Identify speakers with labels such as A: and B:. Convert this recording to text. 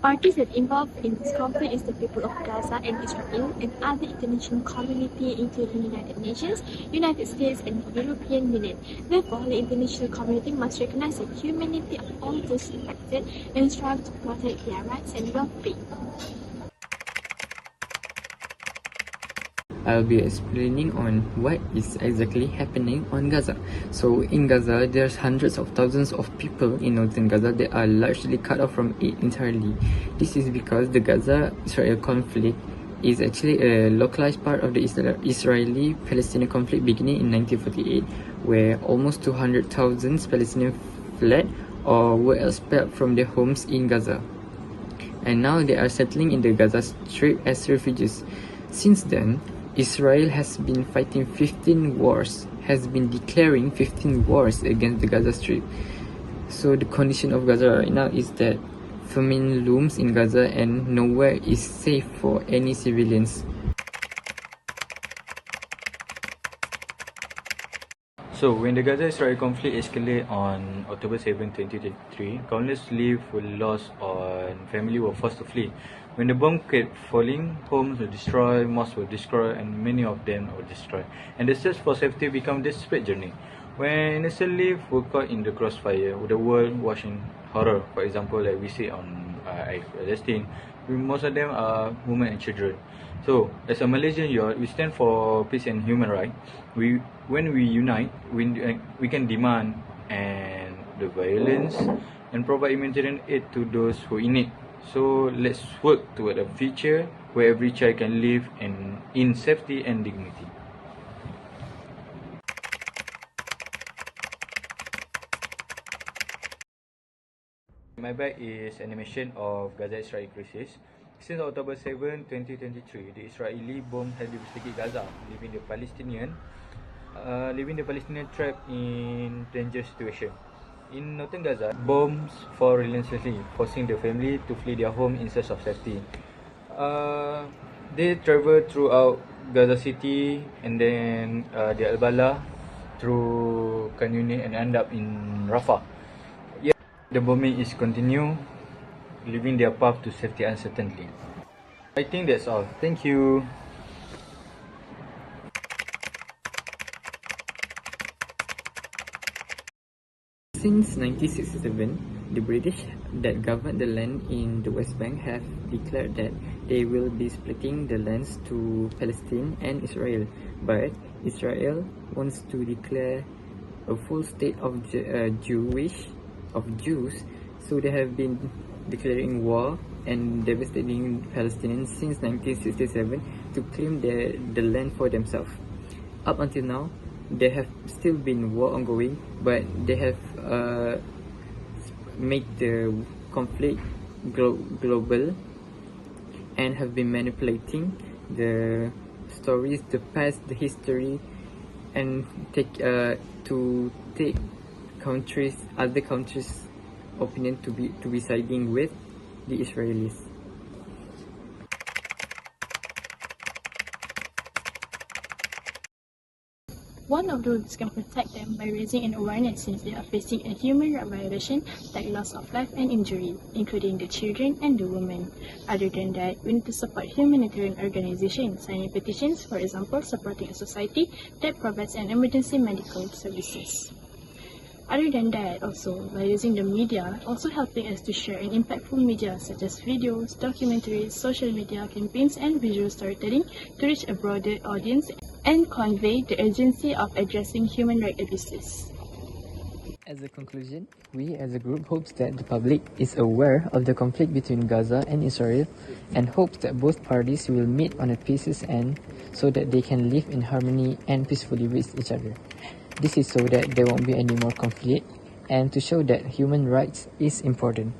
A: Parties that involved in this conflict is the people of Gaza and Israel and other international community including United Nations, United States and the European Union. Therefore, the international community must recognize the humanity of all those affected and strive to protect their rights and well-being.
B: I'll be explaining on what is exactly happening on Gaza. So in Gaza, there's hundreds of thousands of people in northern Gaza that are largely cut off from it entirely. This is because the Gaza-Israel conflict is actually a localized part of the Israeli-Palestinian conflict beginning in 1948, where almost 200,000 Palestinians fled or were expelled from their homes in Gaza. And now they are settling in the Gaza Strip as refugees. Since then, Israel has been declaring 15 wars against the Gaza Strip. So the condition of Gaza right now is that famine looms in Gaza and nowhere is safe for any civilians.
C: So, when the Gaza-Israel conflict escalated on October 7, 2023, countless lives were lost and families were forced to flee. When the bomb kept falling, homes were destroyed, mosques were destroyed, and many of them were destroyed. And the search for safety became a desperate journey. When innocent lives were caught in the crossfire, the world watched in horror. For example, like we see on Palestine, most of them are women and children. So, as a Malaysian youth, we stand for peace and human rights. When we unite, we can demand and the violence and provide humanitarian aid to those who in need. So, let's work toward a future where every child can live in safety and dignity. My back is animation of Gaza-Israel crisis. Since October 7, 2023, the Israeli bomb has devastated Gaza, leaving the Palestinian trapped in dangerous situation. In northern Gaza, bombs fall relentlessly, forcing the family to flee their home in search of safety. They travel throughout Gaza City and then the Al-Bala through Khan Yunis and end up in Rafah. Yet the bombing is continue, leaving their path to safety uncertainly. I think that's all. Thank you.
B: Since 1967, the British that governed the land in the West Bank have declared that they will be splitting the lands to Palestine and Israel, but Israel wants to declare a full state of Jews, so they have been declaring war and devastating Palestinians since 1967 to claim the land for themselves. Up until now, there have still been war ongoing, but they have made the conflict global and have been manipulating the stories, the past, the history, and take other countries' opinion to be siding with the Israelis.
A: One of those can protect them by raising an awareness since they are facing a human right violation like loss of life and injury, including the children and the women. Other than that, we need to support humanitarian organizations, signing petitions, for example, supporting a society that provides an emergency medical services. Other than that, also, by using the media, also helping us to share in impactful media such as videos, documentaries, social media campaigns, and visual storytelling to reach a broader audience and convey the urgency of addressing human rights abuses.
B: As a conclusion, we as a group hopes that the public is aware of the conflict between Gaza and Israel and hopes that both parties will meet on a peace's end so that they can live in harmony and peacefully with each other. This is so that there won't be any more conflict and to show that human rights is important.